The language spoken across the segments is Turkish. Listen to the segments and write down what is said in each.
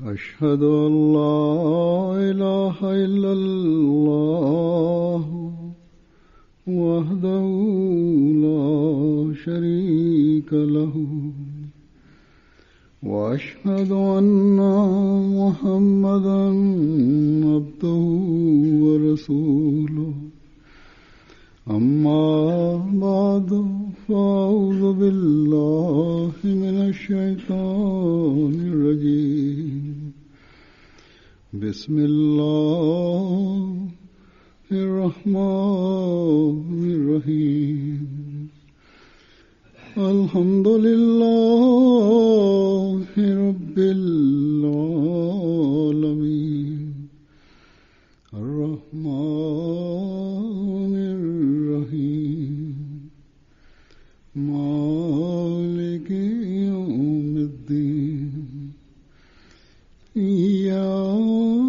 أشهد أن لا إله إلا الله وحده لا شريك له وأشهد أن محمدا عبده ورسوله أما بعد فأعوذ بالله من الشيطان الرجيم بسم الله الرحمن الرحيم الحمد لله رب العالمين الرحمن الرحيم مالك يوم الدين إياك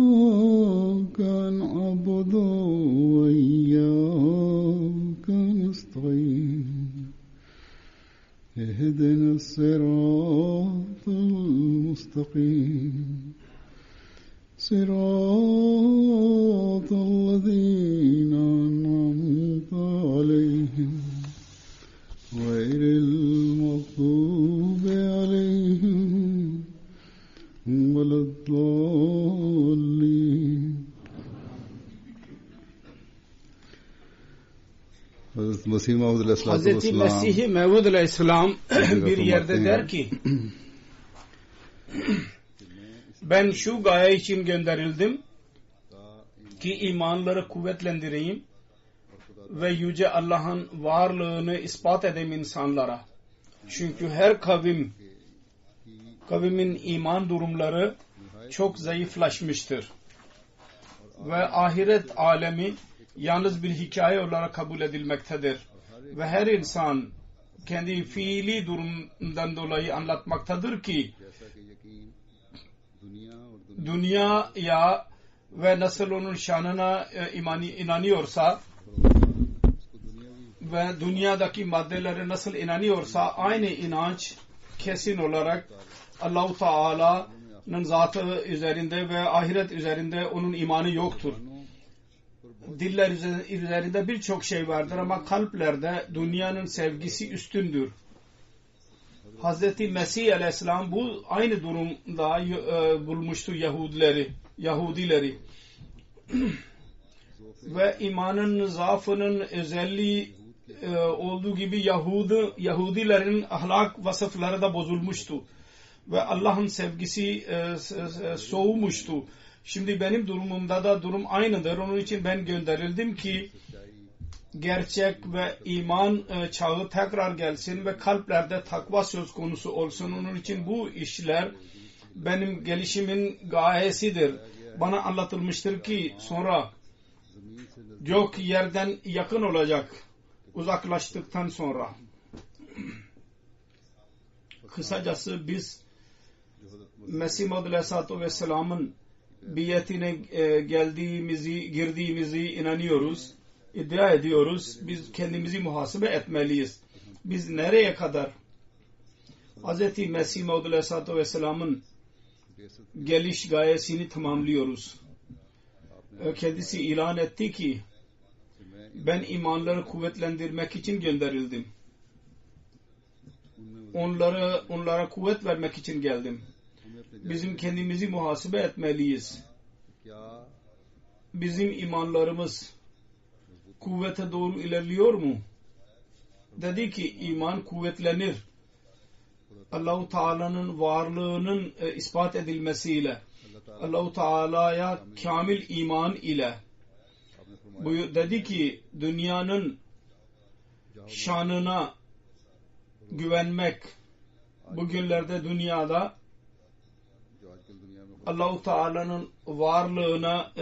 نعبد وإياك نستعين اهدنا الصراط المستقيم صراط الذين أنعمت عليهم غير المغضوب عليهم ولا الضالين. Hazreti Mesih Mevud Aleyhisselam bir yerde der ki ben şu gaye için gönderildim ki imanları kuvvetlendireyim ve Yüce Allah'ın varlığını ispat edeyim insanlara. Çünkü her kavimin iman durumları çok zayıflaşmıştır. Ve ahiret alemi yalnız bir hikaye olarak kabul edilmektedir. Ve her insan kendi fiili durumundan dolayı anlatmaktadır ki dünyaya ve nasıl onun şanına inanıyorsa ve dünyadaki maddelere nasıl inanıyorsa aynı inanç kesin olarak Allah-u Teala'nın zatı üzerinde ve ahiret üzerinde onun imanı yoktur. Diller üzerinde birçok şey vardır ama kalplerde dünyanın sevgisi üstündür. Hazreti Mesih Aleyhisselam bu aynı durumda bulmuştu Yahudileri. Ve imanın zaafının özelliği olduğu gibi Yahudilerin ahlak vasıfları da bozulmuştu. Ve Allah'ın sevgisi soğumuştu. Şimdi benim durumumda da durum aynıdır. Onun için ben gönderildim ki gerçek ve iman çağı tekrar gelsin ve kalplerde takva söz konusu olsun. Onun için bu işler benim gelişimin gayesidir. Bana anlatılmıştır ki sonra gök yerden yakın olacak uzaklaştıktan sonra. Kısacası biz Mesih Maud Aleyhisselatü Vesselam'ın biyetine girdiğimizi inanıyoruz, iddia ediyoruz. Biz kendimizi muhasebe etmeliyiz. Biz nereye kadar Hz. Mesih Maud Aleyhisselatü Vesselam'ın geliş gayesini tamamlıyoruz. Kendisi ilan etti ki ben imanları kuvvetlendirmek için gönderildim. Onlara kuvvet vermek için geldim. Bizim kendimizi muhasebe etmeliyiz. Bizim imanlarımız kuvvete doğru ilerliyor mu? Dedi ki iman kuvvetlenir. Allah-u Teala'nın varlığının ispat edilmesiyle, Allah-u Teala'ya kamil iman ile. Bu dedi ki dünyanın şanına güvenmek, bugünlerde dünyada Allah-u Teala'nın varlığına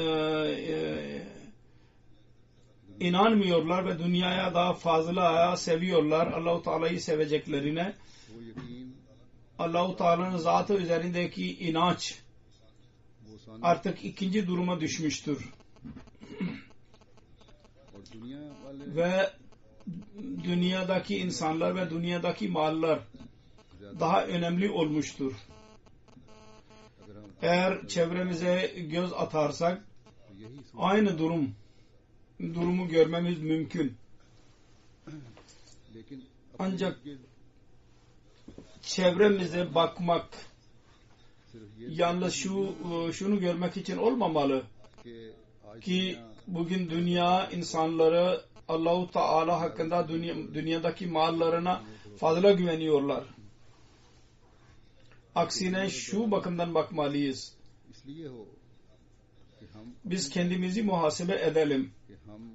inanmıyorlar ve dünyaya daha fazla seviyorlar. Allah-u Teala'yı seveceklerine Allah-u Teala'nın zatı üzerindeki inanç artık ikinci duruma düşmüştür. Ve dünyadaki insanlar ve dünyadaki mallar daha önemli olmuştur. Eğer çevremize göz atarsak aynı durumu görmemiz mümkün. Ancak çevremize bakmak yalnız şunu görmek için olmamalı ki bugün dünya insanları Allah-u Teala hakkında dünyadaki mallarına fazla güveniyorlar. Aksine şu bakımdan bakmalıyız. Biz kendimizi muhasebe edelim.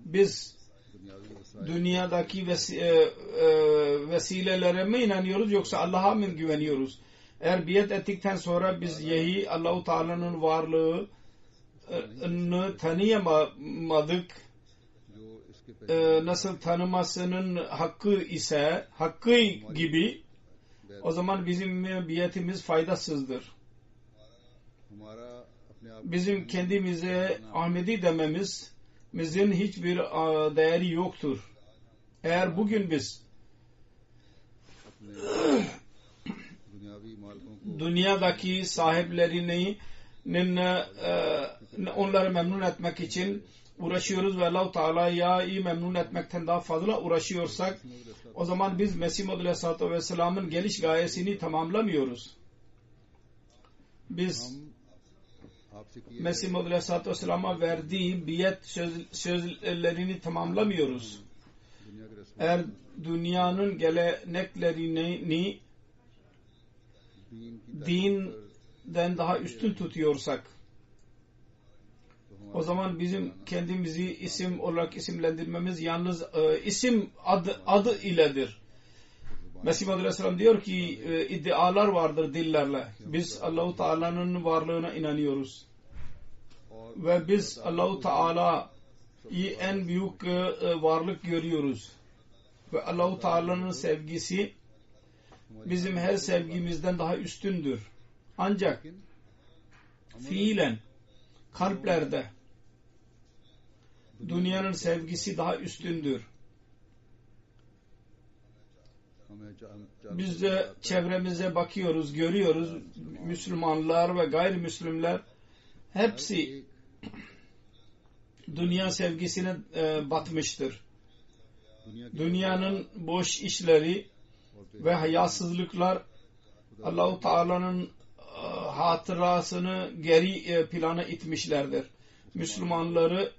Biz dünyadaki vesilelere mi inanıyoruz yoksa Allah'a mı güveniyoruz? Eğer biat ettikten sonra biz yehi Allah-u Teala'nın varlığını tanıyamadık, nasıl tanımasının hakkı ise hakkı gibi, o zaman bizim biatimiz faydasızdır. Bizim kendimize Ahmedi dememizin hiçbir değeri yoktur. Eğer bugün biz dünyadaki sahiplerinin onları memnun etmek için uğraşıyoruz ve Allah-u Teala'yı memnun etmekten daha fazla uğraşıyorsak, o zaman biz Mesih Maud Aleyhisselatü Vesselam'ın geliş gayesini tamamlamıyoruz. Biz Mesih Maud Aleyhisselatü Vesselam'a verdiği biat sözlerini tamamlamıyoruz. Eğer dünyanın geleneklerini dinden daha üstün tutuyorsak, o zaman bizim kendimizi isim olarak isimlendirmemiz yalnız isim adı iledir. Mesih Maud Aleyhisselam diyor ki iddialar vardır dillerle. Biz Allah-u Teala'nın varlığına inanıyoruz. Ve biz Allah-u Teala'yı en büyük varlık görüyoruz. Ve Allah-u Teala'nın sevgisi bizim her sevgimizden daha üstündür. Ancak fiilen kalplerde dünyanın sevgisi daha üstündür. Biz de çevremize bakıyoruz, görüyoruz. Müslümanlar ve gayrimüslimler hepsi dünya sevgisine batmıştır. Dünyanın boş işleri ve hayasızlıklar Allah-u Teala'nın hatırasını geri plana itmişlerdir. Müslümanlara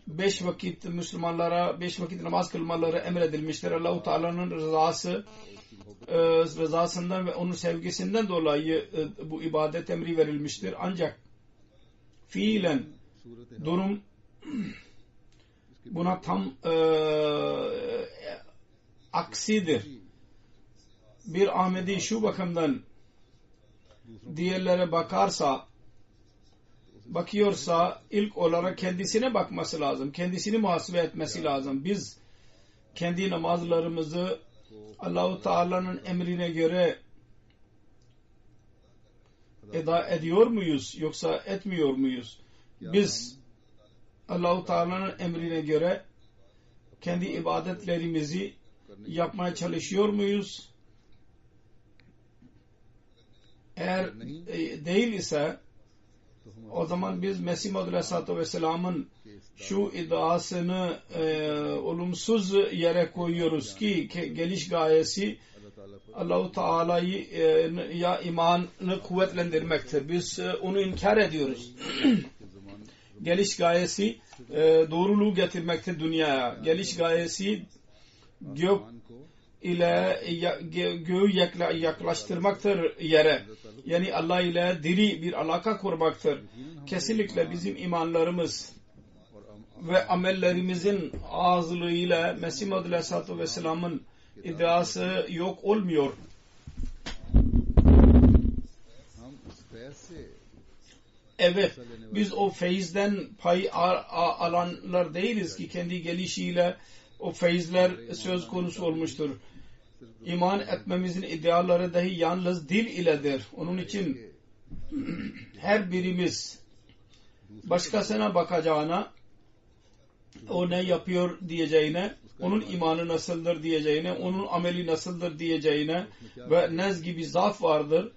5 vakit namaz kılmaları emredilmiştir. Allah-u Teala'nın rızasından ve onun sevgisinden dolayı bu ibadet emri verilmiştir. Ancak fiilen durum buna tam aksidir. Bir Ahmedi şu bakımdan diğerlere bakıyorsa ilk olarak kendisine bakması lazım. Kendisini muhasebe etmesi lazım. Biz kendi namazlarımızı Allah-u Teala'nın emrine göre eda ediyor muyuz yoksa etmiyor muyuz? Biz Allah-u Teala'nın emrine göre kendi ibadetlerimizi yapmaya çalışıyor muyuz? Eğer değil ise o zaman biz Mesih Maud Aleyhisselatü Vesselam'ın şu iddiasını olumsuz yere koyuyoruz ki geliş gayesi Allah-u Teala'ya imanı kuvvetlendirmektir. Biz onu inkar ediyoruz. Geliş gayesi doğruluğu getirmektir dünyaya. Geliş gayesi gök ile göğü yaklaştırmaktır yere. Yani Allah ile diri bir alaka kurmaktır. Kesinlikle bizim imanlarımız ve amellerimizin azlığıyla Mesih Maud Aleyhisselatü Vesselam'ın iddiası yok olmuyor. Evet, biz o feyizden pay alanlar değiliz ki kendi gelişiyle o feyizler söz konusu olmuştur. İman etmemizin iddiaları dahi yalnız dil iledir. Onun için her birimiz başkasına bakacağına, o ne yapıyor diyeceğine, onun imanı nasıldır diyeceğine, onun ameli nasıldır diyeceğine ve nez gibi zaaf vardır.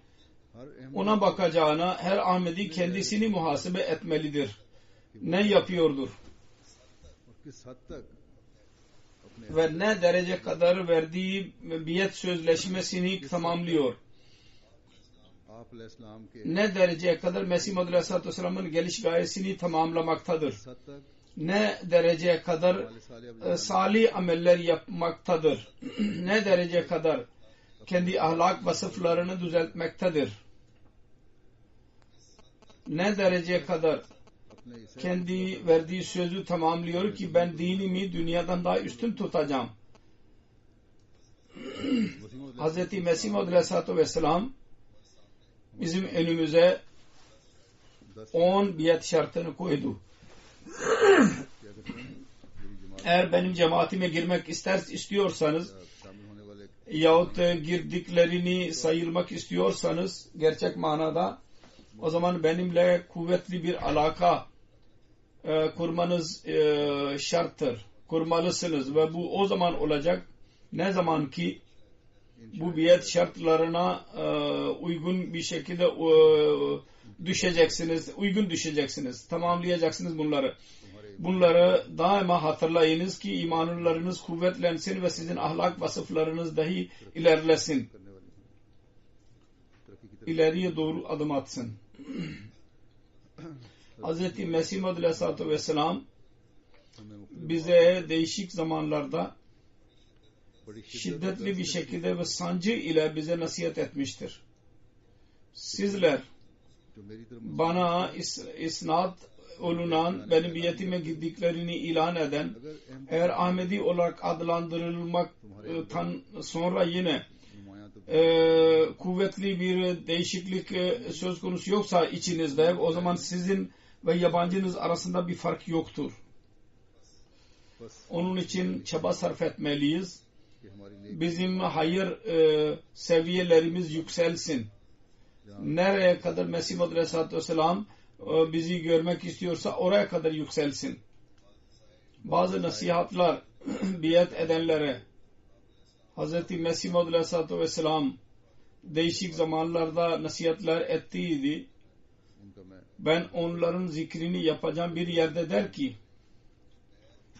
Ona bakacağına her Ahmedi kendisini muhasebe etmelidir. Ne yapıyordur? Ve ne derece kadar verdiği biyet sözleşmesini tamamlıyor? Ne dereceye kadar Mesih Muhammed Aleyhisselatü Vesselam'ın geliş gayesini tamamlamaktadır? Ne dereceye kadar salih ameller yapmaktadır? Ne dereceye kadar kendi ahlak vasıflarını düzeltmektedir? Ne dereceye kadar kendi verdiği sözü tamamlıyor ki ben dinimi dünyadan daha üstün tutacağım? Hz. Mesih Muhammed Aleyhisselatü Vesselam bizim önümüze 10 biat şartını koydu. Eğer benim cemaatime girmek istiyorsanız yahut girdiklerini sayılmak istiyorsanız gerçek manada o zaman benimle kuvvetli bir alaka kurmanız şarttır. Kurmalısınız ve bu o zaman olacak ne zaman ki bu biat şartlarına uygun bir şekilde uygun düşeceksiniz. Tamamlayacaksınız bunları. Bunları daima hatırlayınız ki imanlarınız kuvvetlensin ve sizin ahlak vasıflarınız dahi ilerlesin. İleriye doğru adım atsın. Hz. Mesih Muhammed Aleyhisselatü Vesselam bize değişik zamanlarda şiddetli bir şekilde ve sancı ile bize nasihat etmiştir. Sizler bana isnat olunan benim biyetime gittiklerini ilan eden eğer Ahmedi olarak adlandırılmaktan sonra yine kuvvetli bir değişiklik söz konusu yoksa içinizde o zaman sizin ve yabancınız arasında bir fark yoktur. Onun için çaba sarf etmeliyiz. Bizim hayır seviyelerimiz yükselsin. Nereye kadar Mesih Muhammed Aleyhisselatü Vesselam bizi görmek istiyorsa oraya kadar yükselsin. Bazı nasihatler biat edenlere Hz. Mesih Muhammed Aleyhisselatü Vesselam değişik zamanlarda nasihatler ettiydi. Ben onların zikrini yapacağım bir yerde der ki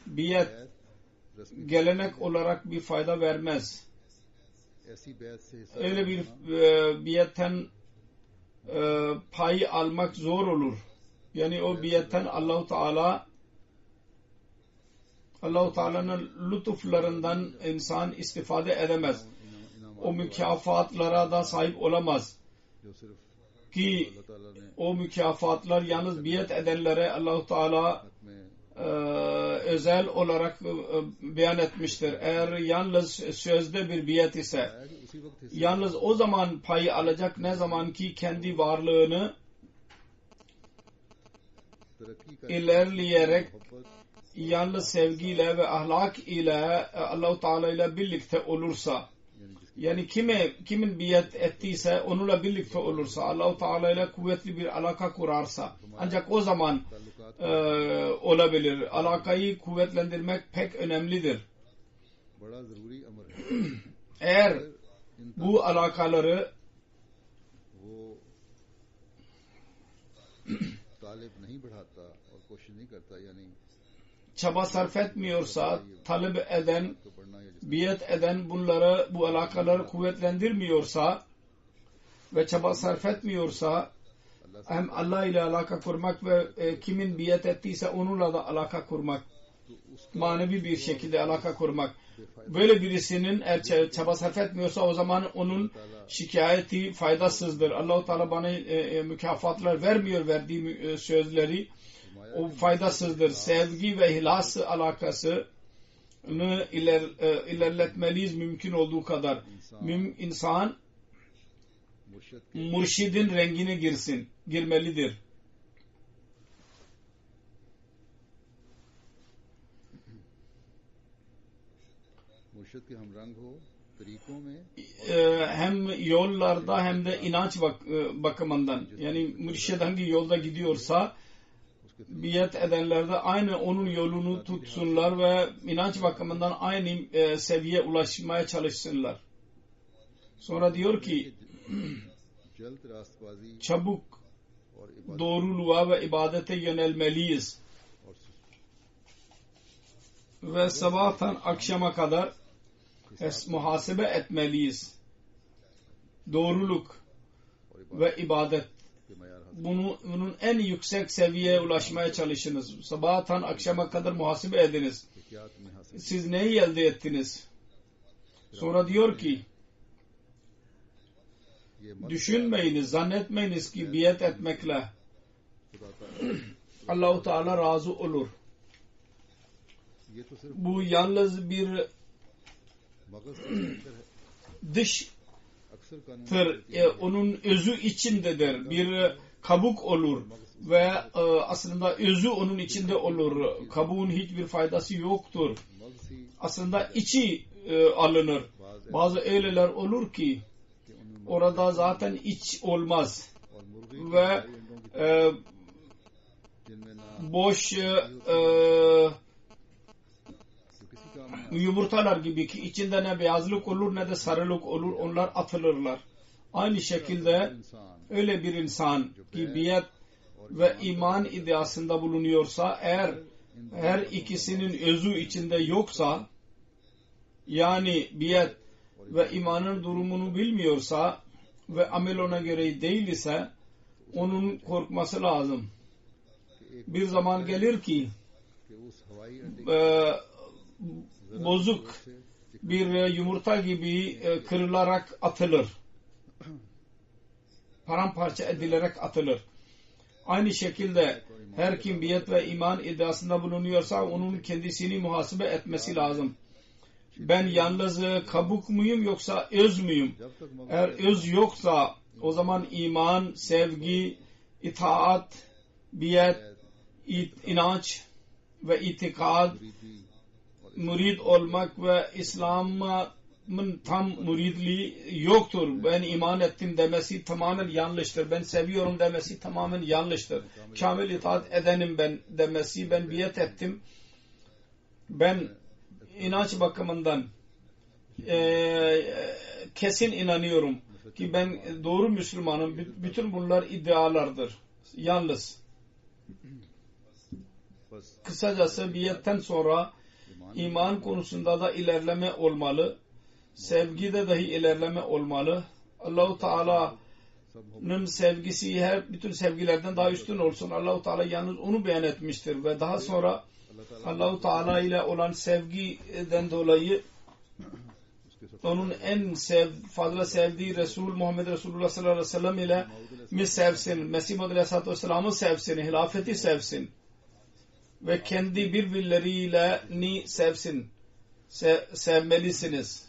biat gelenek olarak bir fayda vermez. Öyle bir biatten payı almak zor olur. Yani o biatten Allah-u Teala'nın lütuflarından insan istifade edemez. O mükafatlara da sahip olamaz. Ki o mükafatlar yalnız biat edenlere Allah-u Teala özel olarak beyan etmiştir. Eğer yalnız sözde bir biat ise yalnız o zaman payı alacak ne zaman ki kendi varlığını ilerleyerek yalnız sevgiyle ve ahlak ile Allah-u Teala ile birlikte olursa, yani kimin biat ettiyse onunla birlikte olursa, Allah-u Teala ile kuvvetli bir alaka kurarsa ancak o zaman olabilir. Alakayı kuvvetlendirmek pek önemlidir. Eğer bu alakaları çaba sarf etmiyorsa, talep eden, biat eden bunları, bu alakaları kuvvetlendirmiyorsa ve çaba sarf etmiyorsa hem Allah ile alaka kurmak ve kimin biat ettiyse onunla da alaka kurmak, manevi bir şekilde alaka kurmak. Böyle birisinin eğer çaba sarf etmiyorsa o zaman onun şikayeti faydasızdır. Allah-u Teala bana mükafatlar vermiyor, verdiği sözleri o faydasızdır. Sevgi ve ihlas alakasını ilerletmeliyiz mümkün olduğu kadar. İnsan mürşidin rengine girmelidir. Hem yollarda hem de inanç bakımından, yani mürşid hangi yolda gidiyorsa biat edenler de aynı onun yolunu tutsunlar ve inanç bakımından aynı seviyeye ulaşmaya çalışsınlar. Sonra diyor ki जल्द रास्तबाजी çabuk और इबादत doğruluğa ve ibadete yönelmeliyiz. Ve sabahtan akşama kadar muhasebe etmeliyiz. Doğruluk और इबादत ve ibadet. के मयार हासिल Bunun en yüksek seviyeye ulaşmaya çalışınız. Sabahtan akşama kadar muhasebe ediniz. क्या तुम्हें हासिल Siz neyi elde ettiniz? Sonra diyor ki, ये मत düşünmeyiniz, zannetmeyiniz ki biat etmekle खुदा ताला Allah-u Teala razı olur. ये तो सिर्फ Bu yalnız bir मगज से अंदर है dıştır. अक्सर कानून Onun özü içindedir. Bir kabuk olur ve aslında özü onun içinde olur. Kabuğun hiçbir faydası yoktur. मगज ही Aslında içi alınır. Bazı öyleler olur ki कि उनमें orada zaten iç olmaz और मुर्गी ve के अंडों की जिनमें ना boş जो किसी काम में yumurtalar gibi ki içinde ne beyazlık olur ne de sarılık olur, onlar atılırlar. Aynı şekilde इंसान öyle bir insan ki biat ve iman iddiasında bulunuyorsa, eğer her ikisinin özü içinde yoksa, yani biat ve imanın durumunu bilmiyorsa ve amel ona göre değil ise, onun korkması lazım. Bir zaman gelir ki कि उस हवाई अंडे bozuk से bir yumurta gibi kırılarak atılır. Paramparça edilerek atılır. Aynı şekilde her kim biat ve iman iddiasında bulunuyorsa onun kendisini muhasebe etmesi lazım. Ben yalnız kabuk muyum yoksa öz müyüm? जब तक मगज Eğer öz yoksa o zaman iman, sevgi, itaat, biat, inanç ve itikad, मुरीदी और murid olmak ve İslam'ın tam muridliği yoktur. Ben iman ettim demesi tamamen yanlıştır. Ben seviyorum demesi tamamen yanlıştır. Kamil itaat edenim ben demesi, ben biat ettim. Ben inanç bakımından kesin inanıyorum ki ben doğru Müslümanım. Bütün bunlar iddialardır. Yalnız बस kısacası biatten sonra iman konusunda da ilerleme olmalı. Sevgide dahi ilerleme olmalı. Allah-u Teala'nın sevgisi her bütün sevgilerden daha üstün olsun. Allah-u Teala yalnız onu beyan etmiştir ve daha sonra Allah-u Teala ile olan sevgiden dolayı onun en fazla sevdiği Resul Muhammed Resulullah sallallahu aleyhi ve sellem ile mi sevsin, Mesih Muhammed Aleyhisselatü Vesselam'ı sevsin, hilafeti sevsin ve kendi birbirleriyle ni sevsin. Sevmelisiniz.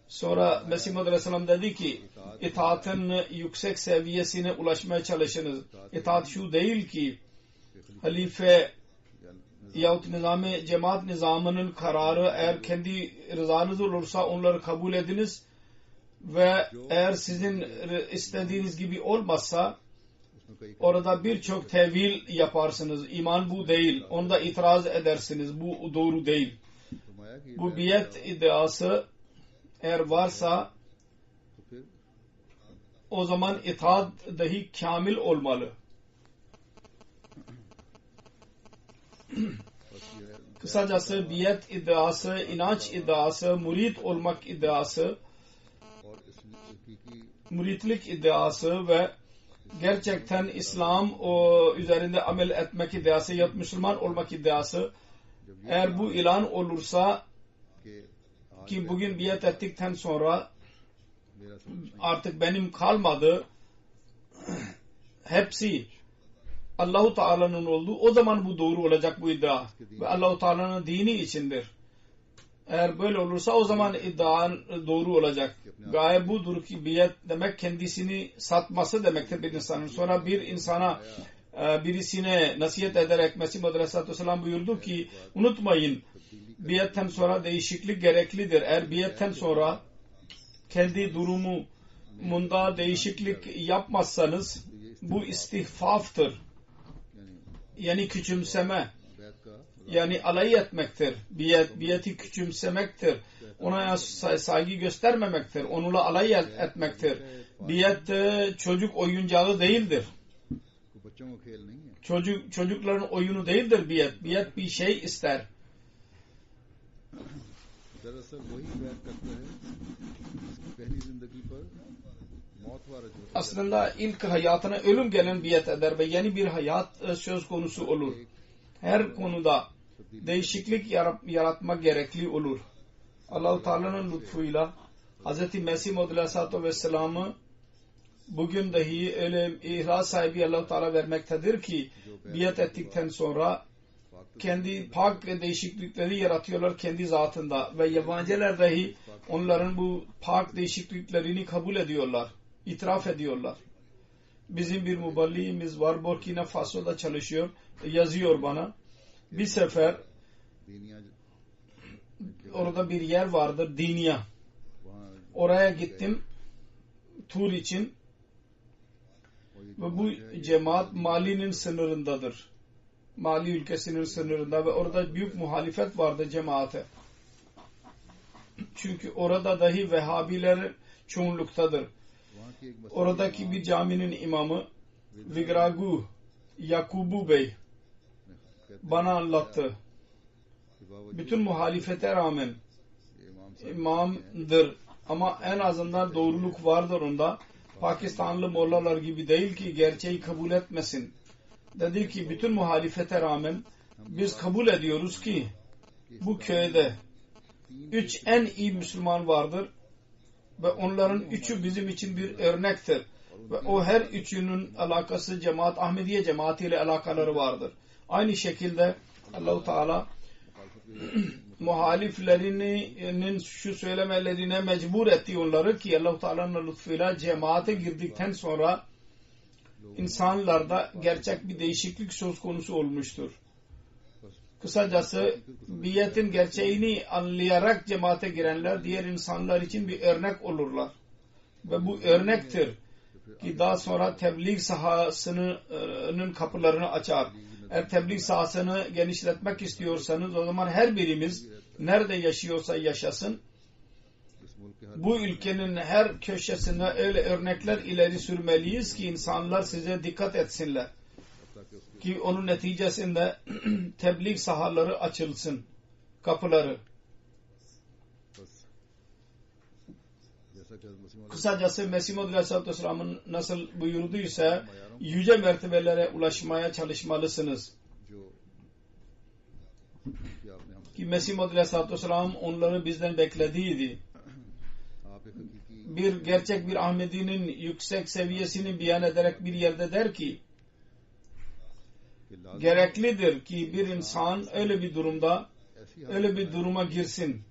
Sonra Mesih Muhammed Aleyhisselam dedi ki, itaatin yüksek seviyesine ulaşmaya çalışınız. İtaat şu değil ki halife yahut nizam-ı cemaat nizamının kararı eğer kendi rızanız olursa onları kabul ediniz ve eğer sizin istediğiniz gibi olmazsa उसमें कई orada birçok tevil yaparsınız. İman bu değil. Onda itiraz edersiniz. Bu doğru değil. फरमाया कि Bu biat iddiası eğer varsa तो फिर o zaman itaat dahi kamil olmalı. बस ये है Kısacası biat iddiası, inanç iddiası, murid olmak iddiası, और इसमें हकीकी muridlik iddiası ve gerçekten İslam o üzerinde amel etmek iddiası ya Müslüman olmak iddiası, eğer bu ilan olursa के ki bugün biat ettikten sonra मेरा सब कुछ artık benim kalmadı, hepsi Allah-u Teala'nın olduğu, o zaman bu doğru olacak bu iddia ve Allah-u Teala'nın dini içindir. Eğer böyle olursa o zaman iddian doğru olacak. Gaye budur ki biat demek kendisini satması demektir bir insanın. Sonra bir insana birisine nasihat ederek Mesih Muhammed Aleyhisselatü Vesselam buyurdu ki unutmayın, biatten sonra değişiklik gereklidir. Eğer biatten sonra kendi durumunda değişiklik yapmazsanız bu istihfaftır. यानी Yani küçümseme. बैत का Yani alay etmektir. Biyeti küçümsemektir. Ona saygı göstermemektir. Onunla alay etmektir. Biyet çocuk oyuncağı değildir. Çocukların oyunu değildir biyet. Biyet bir şey ister. Aslında ilk hayatına ölüm gelen biyet eder ve yeni bir hayat söz konusu olur. Her konuda değişiklik yaratmak gerekli olur. Allah-u Teala'nın lütfuyla Hz. Mesih Maud Aleyhisselatü Vesselam'ı bugün dahi öyle ihlas sahibi Allah-u Teala vermektedir ki biyet ettikten sonra kendi pak ve değişiklikleri yaratıyorlar kendi zatında ve yabancılar dahi onların bu pak değişikliklerini kabul ediyorlar, itiraf ediyorlar. Bizim bir muballiğimiz var, Burkina Faso'da çalışıyor, yazıyor bana. Bir sefer orada bir yer vardır, Dinya. Oraya gittim tur için ve bu cemaat Mali'nin sınırındadır. Mali ülkesinin sınırında ve orada büyük muhalefet vardı cemaate. Çünkü orada dahi Vehhabiler çoğunluktadır. Oradaki bir caminin imamı Vigragu Yakubu Bey bana anlattı. Bütün muhalefete rağmen imamdır ama en azından doğruluk vardır onda. Pakistanlı mollalar gibi değil ki gerçeği kabul etmesin. Dedi ki bütün muhalefete rağmen biz kabul ediyoruz ki bu köyde 3 en iyi Müslüman vardır ve onların 3'ü bizim için bir örnektir. Ve o her üçünün alakası cemaat, Ahmediye cemaatiyle alakaları vardır. Aynı şekilde Allah-u Teala muhaliflerinin şu söylemelerine mecbur etti onları ki Allah-u Teala'nın lütfuyla cemaate girdikten sonra insanlarda gerçek bir değişiklik söz konusu olmuştur. Kısacası biyetin gerçeğini anlayarak cemaate girenler diğer insanlar için bir örnek olurlar. Ve bu örnektir ki daha sonra tebliğ sahasının kapılarını açar. Eğer tebliğ sahasını genişletmek istiyorsanız o zaman her birimiz nerede yaşıyorsa yaşasın bu ülkenin her köşesinde öyle örnekler ileri sürmeliyiz ki insanlar size dikkat etsinler. Ki onun neticesinde tebliğ sahaları açılsın. Kapıları. Kısacası Mesih Maud Aleyhisselatü Vesselam'ın nasıl buyurduysa yüce mertebelere ulaşmaya çalışmalısınız. Ki Mesih Maud Aleyhisselatü Vesselam onları bizden beklediydi. Bir gerçek bir Ahmedi'nin yüksek seviyesini beyan ederek bir yerde der ki gereklidir ki bir insan öyle bir duruma girsin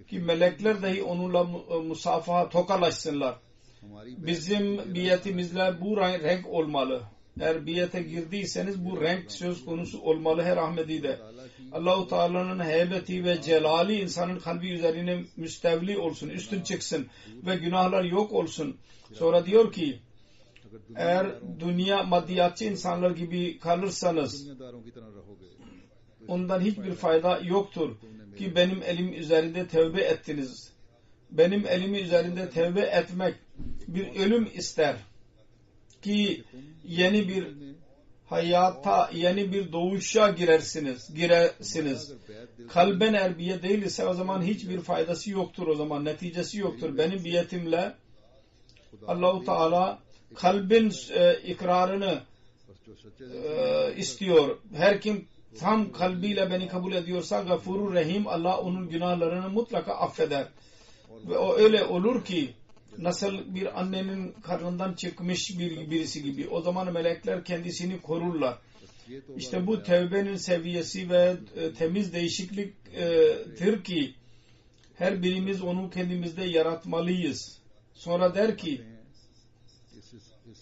ki melekler dahi onunla musafaha tokalaşsınlar. Bizim biyetimizle bu renk olmalı. Eğer biyete girdiyseniz bu renk söz konusu olmalı her Ahmedi'de. Allah-u Teala'nın heybeti ve celali insanın kalbi üzerine müstevli olsun, üstün çıksın ve günahlar yok olsun. Sonra diyor ki eğer dünya maddiyatçı insanlar gibi kalırsanız ondan hiçbir fayda yoktur ki benim elim üzerinde tevbe ettiniz. Benim elimi üzerinde tevbe etmek bir ölüm ister ki yeni bir hayata, yeni bir doğuşa girersiniz. Kalben eğer biyet değilse o zaman hiçbir faydası yoktur, o zaman neticesi yoktur. Benim biyetimle Allah-u Teala kalbin ikrarını istiyor. Her kim tam kalbiyle beni kabul ediyorsa Gafurur Rahim, Allah onun günahlarını mutlaka affeder. Ve o öyle olur ki nasıl bir annenin karnından çıkmış birisi gibi. O zaman melekler kendisini korurlar. İşte bu tevbenin seviyesi ve temiz değişikliktir ki her birimiz onu kendimizde yaratmalıyız. Sonra der ki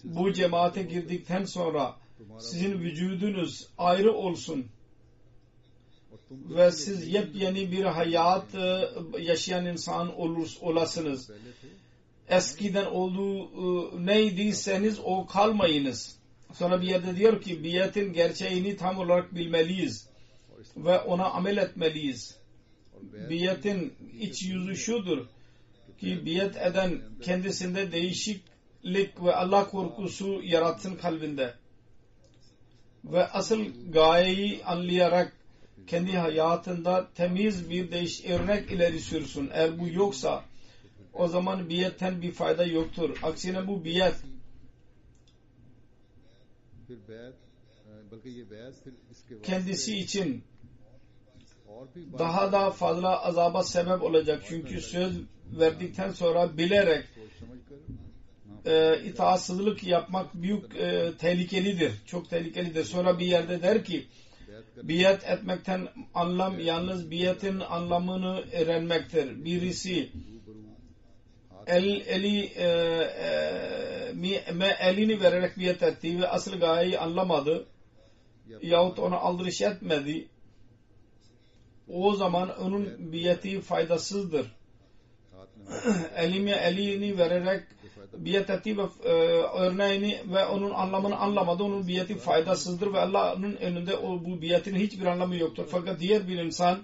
bu cemaate girdikten sonra sizin vücudunuz ayrı olsun ve siz yepyeni bir hayat yaşayan insan olasınız. Eskiden olduğu neydiyseniz o kalmayınız. Sonra bir yerde diyor ki biyetin gerçeğini tam olarak bilmeliyiz. ve ona amel etmeliyiz. Biyetin iç yüzü şudur ki biyet eden kendisinde değişiklik ve Allah korkusu yaratsın kalbinde ve asıl gayeyi anlayarak kendi hayatında temiz bir örnek ileri sürsün. Eğer bu yoksa o zaman biyetten bir fayda yoktur. Aksine bu biyet kendisi için daha da fazla azaba sebep olacak. Çünkü söz verdikten sonra bilerek itaatsızlık yapmak büyük tehlikelidir. Çok tehlikelidir. Sonra bir yerde der ki biyet etmekten anlam yalnız biyetin anlamını öğrenmektir. Birisi elini vererek biyet etti ve asıl gayeyi anlamadı yahut ona aldırış etmedi. O zaman onun biyeti faydasızdır. Elini vererek biyet etti ve örneğini ve onun anlamını anlamadı. Onun biyeti faydasızdır ve Allah'ın önünde bu biyetin hiçbir anlamı yoktur. Fakat diğer bir insan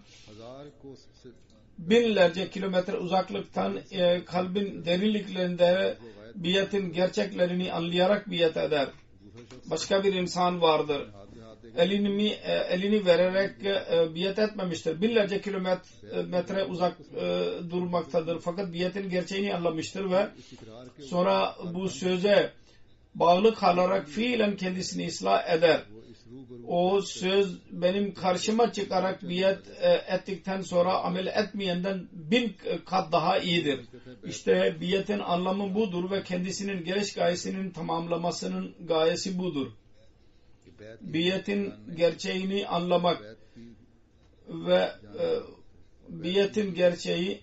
binlerce kilometre uzaklıktan kalbin derinliklerinde biyetin gerçeklerini anlayarak biyet eder. Başka bir insan vardır. Elini vererek biyet etmemiştir. Binlerce kilometre uzak durmaktadır. Fakat biyetin gerçeğini anlamıştır ve sonra bu söze bağlı kalarak fiilen kendisini ıslah eder. O söz benim karşıma çıkarak biyet ettikten sonra amel etmeyenden 1000 kat daha iyidir. İşte biyetin anlamı budur ve kendisinin geliş gayesinin tamamlamasının gayesi budur. Biyetin gerçeğini anlamak ve biyetin gerçeği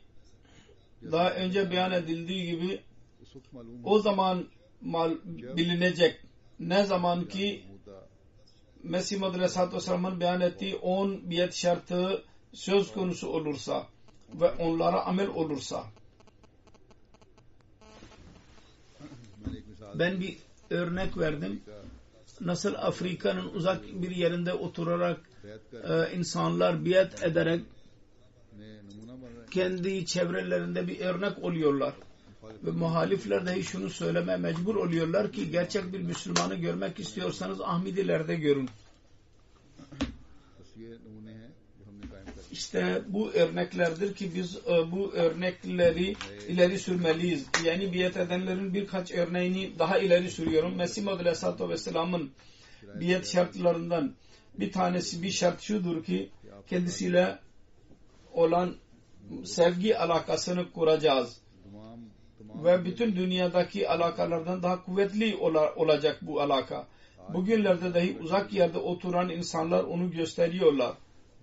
daha önce beyan edildiği gibi o zaman bilinecek. Ne zaman ki Mesih Muhammed Aleyhisselatü Vesselam'ın beyan ettiği 10 biyet şartı söz konusu olursa ve onlara amel olursa. Ben bir örnek verdim. Nasıl Afrika'nın uzak bir yerinde oturarak insanlar biyet ederek kendi çevrelerinde bir örnek oluyorlar. Ve muhalifler dahi şunu söylemeye mecbur oluyorlar ki gerçek bir Müslümanı görmek istiyorsanız Ahmedilerde görün. İşte bu örneklerdir ki biz bu örnekleri ileri sürmeliyiz. Yani biyet edenlerin birkaç örneğini daha ileri sürüyorum. Mesih Muhammed Aleyhisselatü Vesselam'ın biyet şartlarından bir tanesi, bir şart şudur ki kendisiyle olan sevgi alakasını kuracağız. Ve bütün dünyadaki alakalardan daha kuvvetli olacak bu alaka. Bugünlerde dahi uzak yerde oturan insanlar onu gösteriyorlar.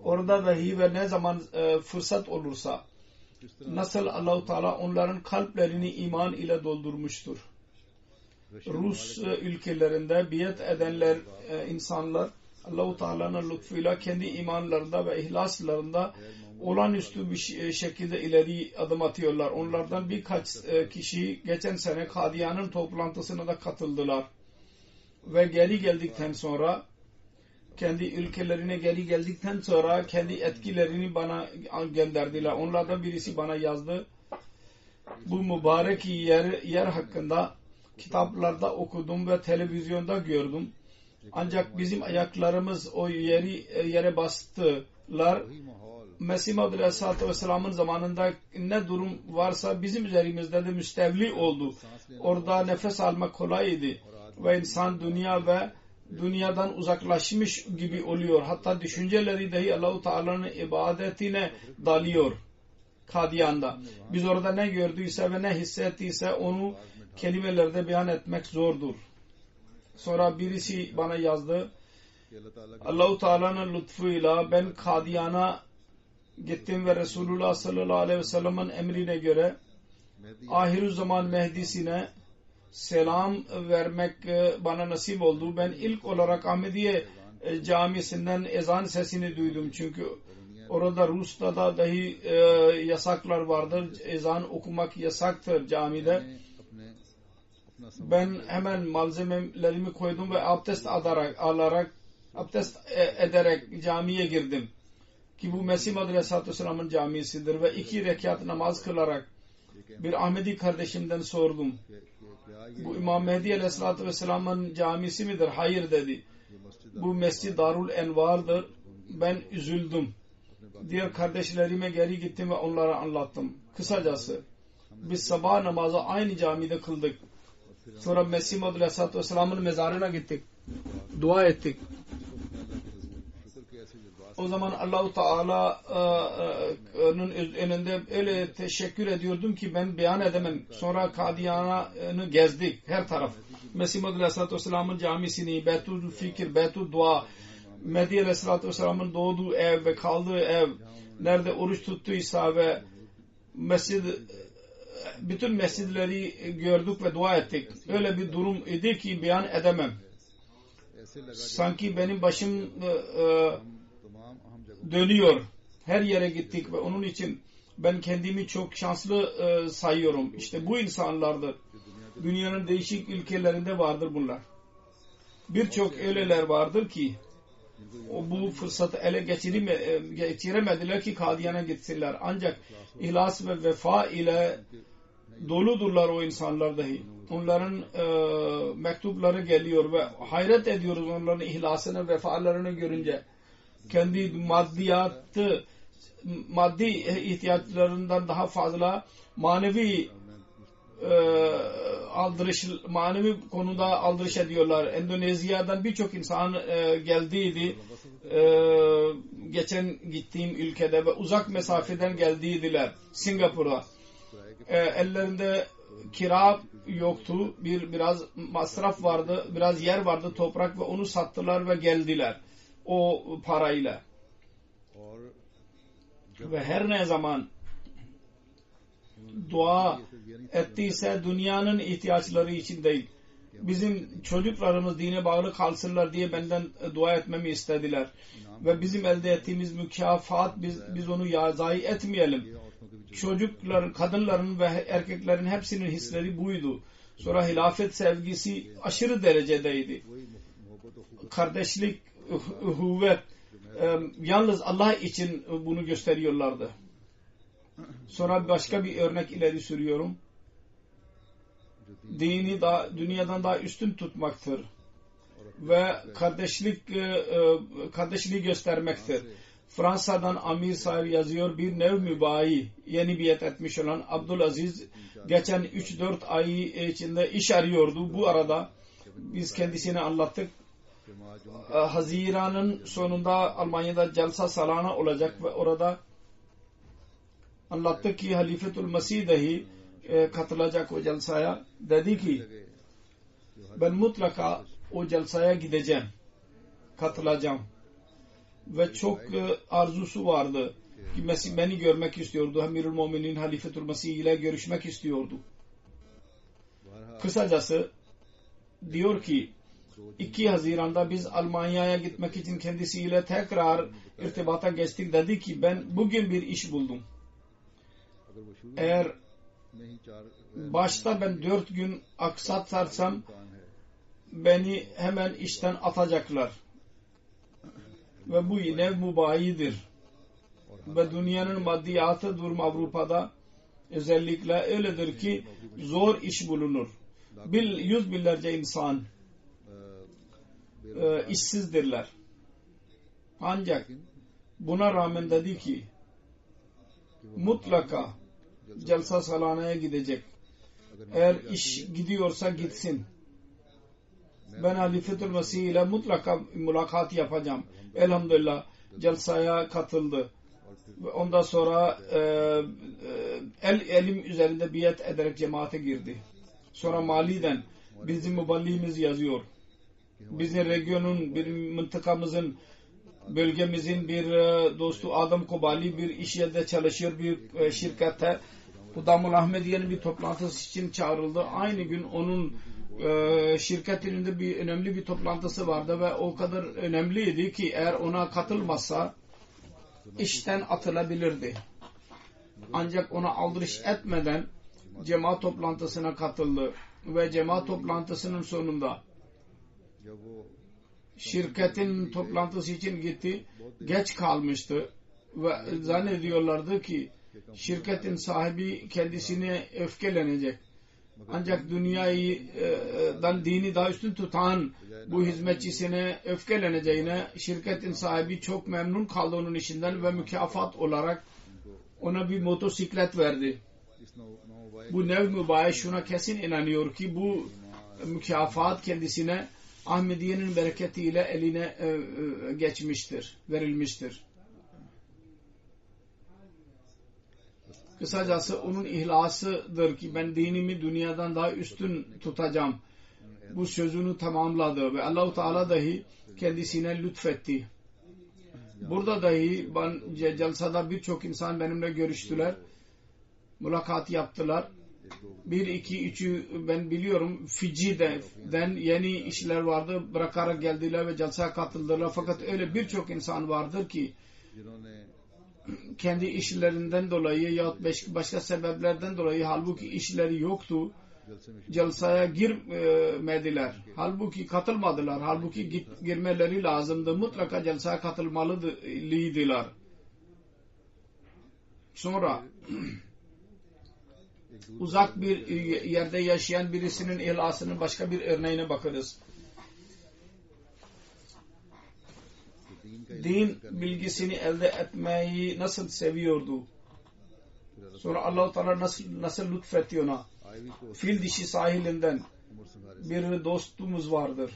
Orada dahi ve ne zaman fırsat olursa nasıl Allah-u Teala onların kalplerini iman ile doldurmuştur. Rus ülkelerinde biyet edenler insanlar Allah-u Teala'nın lütfuyla kendi imanlarında ve ihlaslarında olağanüstü bir şekilde ileri adım atıyorlar. Onlardan birkaç kişi geçen sene Kadiyan'ın toplantısına da katıldılar. Ve geri geldikten sonra kendi ülkelerine geri geldikten sonra kendi etkilerini bana gönderdiler. Onlardan birisi bana yazdı. Bu mübarek yer hakkında kitaplarda okudum ve televizyonda gördüm. Ancak bizim ayaklarımız o yere bastılar. Mesih Muhammed Aleyhisselatü Vesselam'ın zamanında ne durum varsa bizim üzerimizde de müstevli oldu. Orada nefes almak kolaydı ve insan dünyadan uzaklaşmış gibi oluyor. Hatta düşünceleri dahi Allah-u Teala'nın ibadetine dalıyor Kadiyan'da. Biz orada ne gördüyse ve ne hissettiyse onu kelimelerde beyan etmek zordur. Sonra birisi bana yazdı. Allah-u Teala'nın lütfuyla ben Kadiyan'a gittim ve Resulullah sallallahu aleyhi ve sellem'in emrine göre ahirüzzaman Mehdisine selam vermek bana nasip oldu. Ben ilk olarak Ahmediye camisinden ezan sesini duydum. Çünkü orada Rus'ta da dahi yasaklar vardır. Ezan okumak yasaktır camide. Ben hemen malzemelerimi koydum ve abdest ederek camiye girdim. ki bu Mesih Maud Aleyhisselatü Vesselam'ın camisidir ve 2 rekat namaz kılarak bir Ahmedi kardeşimden sordum. Bu İmam Mehdi Aleyhisselatü Vesselam'ın camisi midir? Hayır dedi. Bu Mescid Darul Envar'dır. Ben üzüldüm. Diğer kardeşlerime geri gittim ve onlara anlattım. Kısacası biz sabah namazı aynı camide kıldık. Sonra Mesih Maud Aleyhisselatü Vesselam'ın mezarına gittik. Dua ettik. O zaman Allah-u Teala'nın önünde öyle teşekkür ediyordum ki ben beyan edemem. Sonra Kadiyan'ı gezdik her taraf. Mesih Maud Aleyhisselatü Vesselam'ın camisini, Beytul Fikir, Beytul Dua, Mehdi Aleyhisselatü Vesselam'ın doğduğu ev ve kaldığı ev, nerede oruç tuttuysa ve bütün mescidleri gördük ve dua ettik. Öyle bir durum idi ki beyan edemem. Sanki benim başım dönüyor. Her yere gittik ve onun için ben kendimi çok şanslı sayıyorum. İşte bu insanlardır. Dünyanın değişik ülkelerinde vardır bunlar. Birçok öyleler vardır ki bu fırsatı ele geçiremediler ki Kadiyan'a gitsinler. Ancak ihlas ve vefa ile doludurlar o insanlar dahi. Onların mektupları geliyor ve hayret ediyoruz onların ihlasını, vefalarını görünce. Kendi maddi ihtiyaçlarından daha fazla manevi manevi konuda aldırış ediyorlar. Endonezya'dan birçok insan geldiydi. Geçen gittiğim ülkede ve uzak mesafeden geldiydiler. Singapur'a. Ellerinde kira yoktu. Biraz masraf vardı. Biraz yer vardı, toprak, ve onu sattılar ve geldiler. O parayla. Ve her ne zaman dua ettiyse dünyanın ihtiyaçları için değil, bizim çocuklarımız dine bağlı kalsınlar diye benden dua etmemi istediler. Ve bizim elde ettiğimiz mükafat, biz onu zayi etmeyelim. Çocuklar, kadınların ve erkeklerin hepsinin hisleri buydu. Sonra hilafet sevgisi aşırı derecedeydi. Kardeşlik, uhuvvet, yalnız Allah için bunu gösteriyorlardı. Sonra başka bir örnek ileri sürüyorum. Dini dünyadan daha üstün tutmaktır ve kardeşliği göstermektir. Fransa'dan Amir Sahir yazıyor, bir nev mübayi yeni biat etmiş olan Abdülaziz geçen 3-4 ay içinde iş arıyordu. Bu arada biz kendisine anlattık. Haziran'ın sonunda Almanya'da Celsa Salana olacak ve orada anlattık ki Halifetul Mesih dahi katılacak o celsaya. Dedi ki ben mutlaka o celsaya gideceğim, katılacağım. Ve çok arzusu vardı ki Mesih beni görmek istiyordu. Emirül Müminin Halifetul Mesih ile görüşmek istiyordu. Kısacası diyor ki 2 Haziran'da biz Almanya'ya gitmek için kendisiyle tekrar irtibata geçtik. Dedi ki ben bugün bir iş buldum. Eğer başta ben 4 gün aksatarsam beni hemen işten atacaklar. Ve bu yine mübayidir. Ve dünyanın maddiyatı durum Avrupa'da özellikle öyledir ki zor iş bulunur. Yüz binlerce insan işsizdirler. Ancak buna rağmen dedi ki mutlaka Celsa Salana'ya gidecek. Eğer iş gidiyorsa gitsin. Ben Halifetul Mesih ile mutlaka mülakat yapacağım. Elhamdülillah Celsa'ya katıldı. Ve ondan sonra elim üzerinde biat ederek cemaate girdi. Sonra Mali'den bizim müballiğimiz yazıyor. Bizim regionun, bir mıntıkamızın, bölgemizin bir dostu Adam Kobali bir iş yerinde çalışıyor, bir şirkette. Hudamul Ahmediye'nin bir toplantısı için çağrıldı. Aynı gün onun şirketinin bir önemli bir toplantısı vardı ve o kadar önemliydi ki eğer ona katılmazsa işten atılabilirdi. Ancak ona aldırış etmeden cemaat toplantısına katıldı ve cemaat toplantısının sonunda şirketin toplantısı için gitti. Geç kalmıştı ve zannediyorlardı ki şirketin sahibi kendisine öfkelenecek. Ancak dünyadan dini daha üstün tutan bu hizmetçisine öfkeleneceğine şirketin sahibi çok memnun kaldı onun işinden ve mükafat olarak ona bir motosiklet verdi. Bu nev mübarek şuna kesin inanıyor ki bu mükafat kendisine Ahmediye'nin bereketiyle eline geçmiştir, verilmiştir. Kısacası onun ihlasıdır ki ben dinimi dünyadan daha üstün tutacağım. Bu sözünü tamamladı ve Allah-u Teala dahi kendisine lütfetti. Burada dahi celsada birçok insan benimle görüştüler. Mülakat yaptılar. 1, 2, 3'ü ben biliyorum. Fiji'den yeni işler vardı. Bırakarak geldiler ve celsaya katıldılar. Fakat öyle birçok insan vardır ki kendi işlerinden dolayı ya başka sebeplerden dolayı halbuki işleri yoktu. Celsaya girmediler. Halbuki katılmadılar. Halbuki girmeleri lazımdı. Mutlaka celsaya katılmalıydılar. Sonra uzak bir yerde yaşayan birisinin ihlasının başka bir örneğine bakınız. Din bilgisini elde etmeyi nasıl seviyordu. Sonra Allah-u Teala nasıl lütfetti ona. Fil dişi sahilinden bir dostumuz vardır.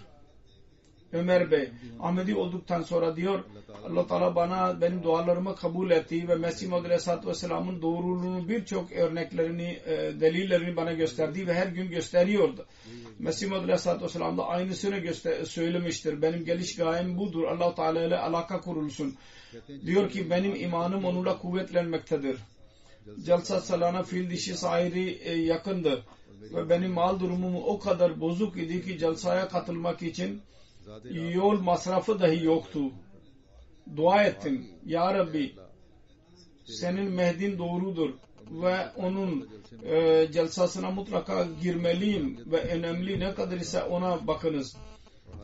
Ömer Bey Ahmedi olduktan sonra diyor Allah Teala bana benim dualarımı kabul etti ve Mesih Maud Aleyhisselatü Vesselam'ın doğruluğunun birçok örneklerini, delillerini bana gösterdi ve her gün gösteriyordu. Mesih Maud Aleyhisselatü Vesselam da aynısını söylemiştir. Benim geliş gayem budur. Allah Teala ile alaka kurulsun. Diyor ki benim imanım onunla kuvvetlenmektedir. Celsa salana fil dişi sahili yakındı ve benim mal durumum o kadar bozuk idi ki celsaya katılmak için yol masrafı dahi yoktu. Dua ettim. Ya Rabbi senin Mehdin doğrudur ve onun celsasına mutlaka girmeliyim ve önemli ne kadar ise ona bakınız.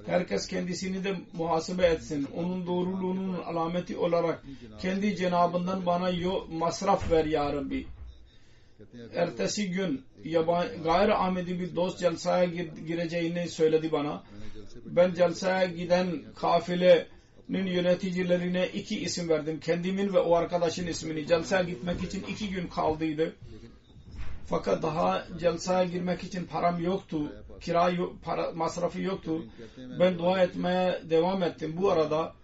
Herkes kendisini de muhasebe etsin. Onun doğruluğunun alameti olarak kendi cenabından bana masraf ver ya Rabbi. Ertesi gün gayri Ahmedi bir dost celsaya gireceğini söyledi bana. Ben celsaya giden kafilenin yöneticilerine 2 isim verdim. Kendimin ve o arkadaşın ismini. Celsaya gitmek için 2 gün kaldıydı. Fakat daha celsaya girmek için param yoktu. Masrafı yoktu. Ben dua etmeye devam ettim. Bu arada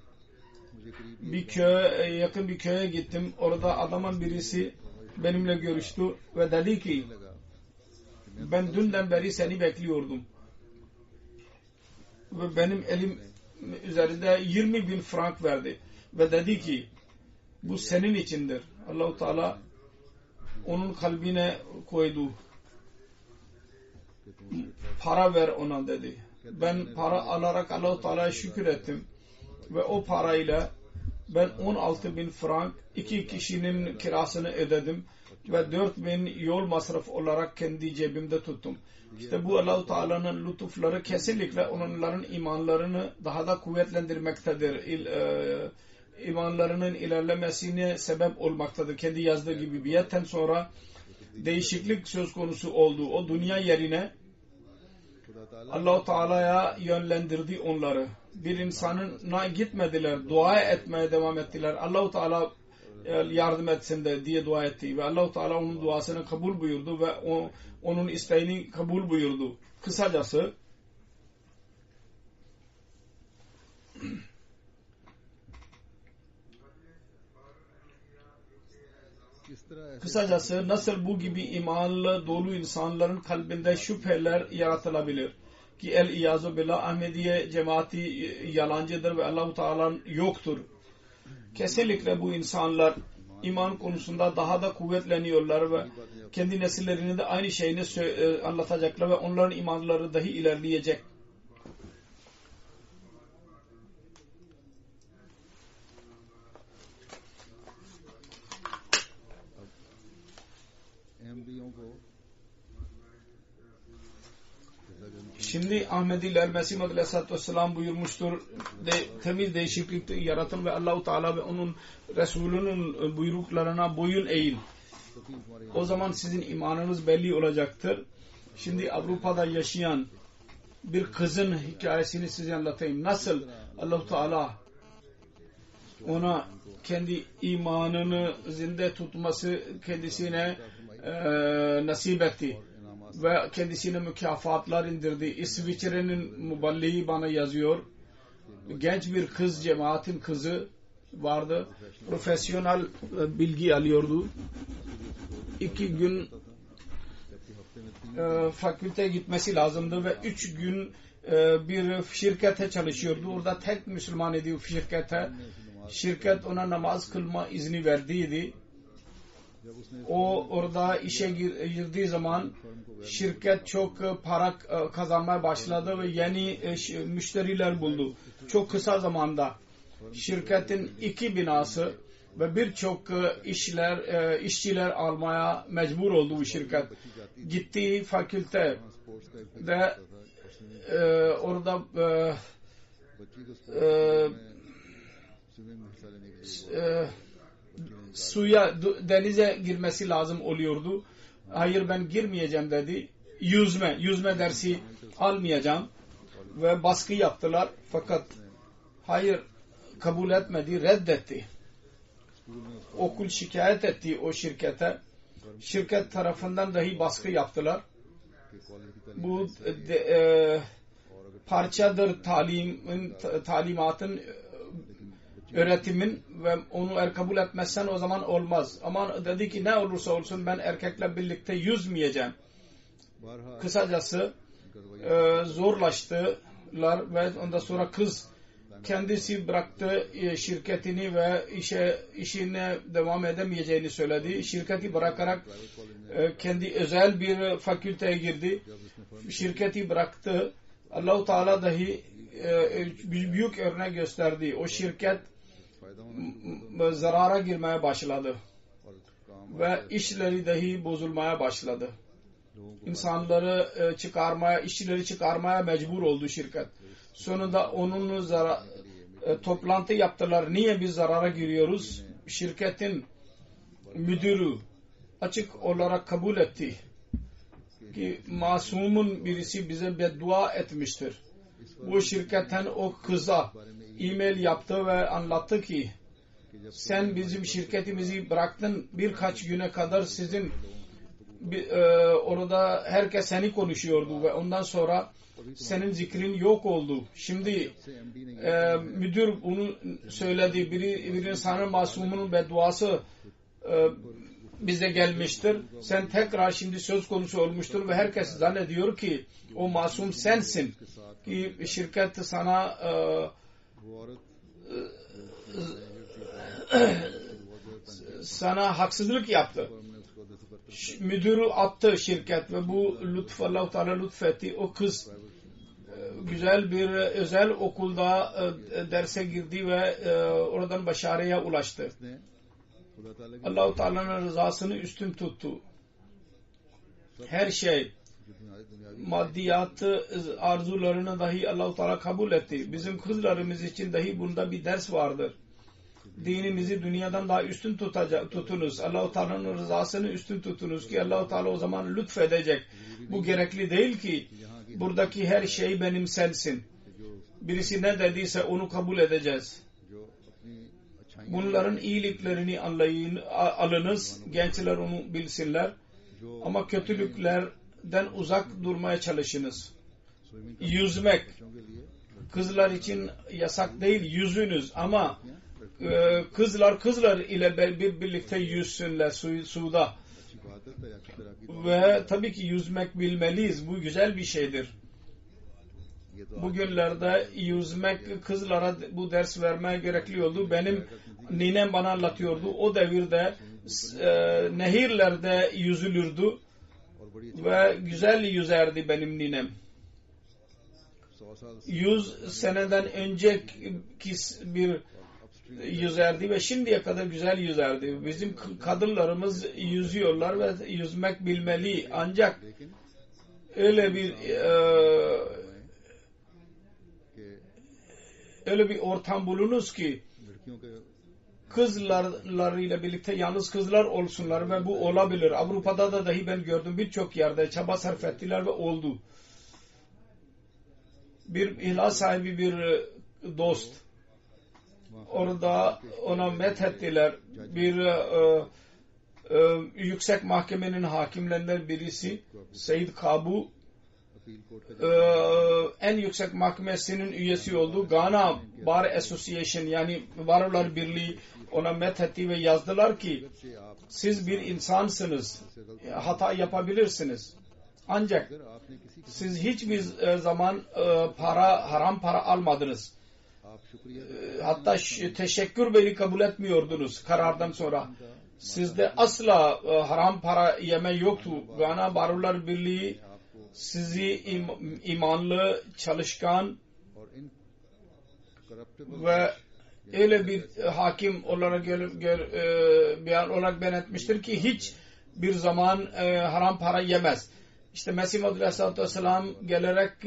yakın bir köye gittim. Orada adamın birisi benimle görüştü ve dedi ki ben dünden beri seni bekliyordum. Ve benim elim üzerinde 20.000 frank verdi. Ve dedi ki bu senin içindir. Allah-u Teala onun kalbine koydu. Para ver ona dedi. Ben para alarak Allah-u Teala'ya şükür ettim. Ve o parayla ben 16.000 frank 2 kişinin kirasını ödedim. Ve 4.000 yol masrafı olarak kendi cebimde tuttum. İşte bu Allah-u Teala'nın lütufları kesinlikle onların imanlarını daha da kuvvetlendirmektedir. İmanlarının ilerlemesine sebep olmaktadır. Kendi yazdığı gibi biyetten sonra değişiklik söz konusu oldu. O dünya yerine Allah-u Teala'ya yönlendirdi onları. Bir insanına gitmediler. Dua etmeye devam ettiler. Allah-u Teala yardım etsin de diye dua etti. Ve Allah-u Teala onun duasını kabul buyurdu ve onun isteğini kabul buyurdu. Kısacası nasıl bu gibi imanla dolu insanların kalbinde şüpheler yaratılabilir ki el-İyazu billah Ahmediye cemaati yalancıdır ve Allah-u Teala yoktur. Kesinlikle bu insanlar iman konusunda daha da kuvvetleniyorlar ve kendi nesillerine de aynı şeyini anlatacaklar ve onların imanları dahi ilerleyecek. Şimdi Ahmediler Mesih Muhammed Aleyhisselatü Vesselam buyurmuştur. Temiz değişiklik yaratın ve Allah-u Teala ve onun Resulünün buyruklarına boyun eğin. O zaman sizin imanınız belli olacaktır. Şimdi Avrupa'da yaşayan bir kızın hikayesini size anlatayım. Nasıl Allah-u Teala ona kendi imanını zinde tutması kendisine nasip etti ve kendisine mükafatlar indirdi. İsviçre'nin muballiği bana yazıyor. Genç bir kız, cemaatin kızı vardı. Profesyonel bilgi alıyordu. 2 gün fakülte gitmesi lazımdı ve 3 gün bir şirkete çalışıyordu. Orada tek Müslüman idi şirkete. Şirket ona namaz kılma izni verdiydi. O orada işe girdiği zaman şirket çok para kazanmaya başladı ve yeni müşteriler buldu. Çok kısa zamanda şirketin 2 binası ve birçok işçiler almaya mecbur oldu bu şirket. Gittiği fakülte de orada suya, denize girmesi lazım oluyordu. Hayır, ben girmeyeceğim dedi. Yüzme dersi almayacağım ve baskı yaptılar. Fakat hayır, kabul etmedi, reddetti. Okul şikayet etti o şirkete. Şirket tarafından dahi baskı yaptılar. Bu parçadır talimatın, öğretimin ve onu eğer kabul etmezsen o zaman olmaz. Ama dedi ki ne olursa olsun ben erkekle birlikte yüzmeyeceğim. Kısacası zorlaştılar ve ondan sonra kız kendisi bıraktı şirketini ve işine devam edemeyeceğini söyledi. Şirketi bırakarak kendi özel bir fakülteye girdi. Şirketi bıraktı. Allah-u Teala dahi büyük örnek gösterdi. O şirket zarara girmeye başladı ve işleri dahi bozulmaya başladı. İnsanları işçileri çıkarmaya mecbur oldu şirket. Sonunda onun toplantı yaptılar. Niye biz zarara giriyoruz? Şirketin müdürü açık olarak kabul etti ki masumun birisi bize beddua etmiştir. Bu şirketten o kıza e-mail yaptı ve anlattı ki sen bizim şirketimizi bıraktın, birkaç güne kadar sizin orada herkes seni konuşuyordu ve ondan sonra senin zikrin yok oldu. Şimdi müdür bunu söyledi. Bir insanın masumunun bedduası bize gelmiştir. Sen tekrar şimdi söz konusu olmuştur ve herkes zannediyor ki o masum sensin. Ki şirket sana haksızlık yaptı. Müdürü attı şirket ve bu Allah-u Teala lütfetti. O kız güzel bir özel okulda derse girdi ve oradan başarıya ulaştı. Allah-u Teala'nın rızasını üstün tuttu. Her şey, maddiyatı, arzularını dahi Allah-u Teala kabul etti. Bizim kızlarımız için dahi bunda bir ders vardır. Dinimizi dünyadan daha üstün tutunuz. Allah-u Teala'nın rızasını üstün tutunuz ki Allah-u Teala o zaman lütfedecek. Bu gerekli değil ki buradaki her şey benimsensin. Birisi ne dediyse onu kabul edeceğiz. Bunların iyiliklerini alınız. Gençler onu bilsinler. Ama kötülüklerden uzak durmaya çalışınız. Yüzmek kızlar için yasak değil, yüzünüz ama kızlar ile birlikte yüzsünler suda. Ve tabii ki yüzmek bilmeliyiz. Bu güzel bir şeydir. Bugünlerde yüzmek, kızlara bu ders vermeye gerekli oldu. Benim ninem bana anlatıyordu. O devirde nehirlerde yüzülürdü ve güzel yüzerdi benim ninem. 100 seneden önceki bir yüzerdi ve şimdiye kadar güzel yüzerdi. Bizim kadınlarımız yüzüyorlar ve yüzmek bilmeli. Ancak öyle bir ortam bulunuz ki kızlarıyla birlikte yalnız kızlar olsunlar ve bu olabilir. Avrupa'da da dahi ben gördüm, birçok yerde çaba sarf ettiler ve oldu. Bir ihlas sahibi bir dost orada ona methettiler. Bir yüksek mahkemenin hakimlerinden birisi Seyyid Kabu en yüksek mahkemesinin üyesi oldu. Ghana Bar Association yani Barolar Birliği ona methetti ve yazdılar ki siz bir insansınız, hata yapabilirsiniz. Ancak siz hiçbir zaman haram para almadınız. Hatta teşekkür beni kabul etmiyordunuz karardan sonra. Sizde asla haram para yeme yoktu. Ghana Barolar Birliği sizi imanlı, çalışkan ve öyle bir hakim olarak beyan olarak beyan etmiştir ki hiç bir zaman haram para yemez. İşte Mesih Maud Aleyhisselatü Vesselam gelerek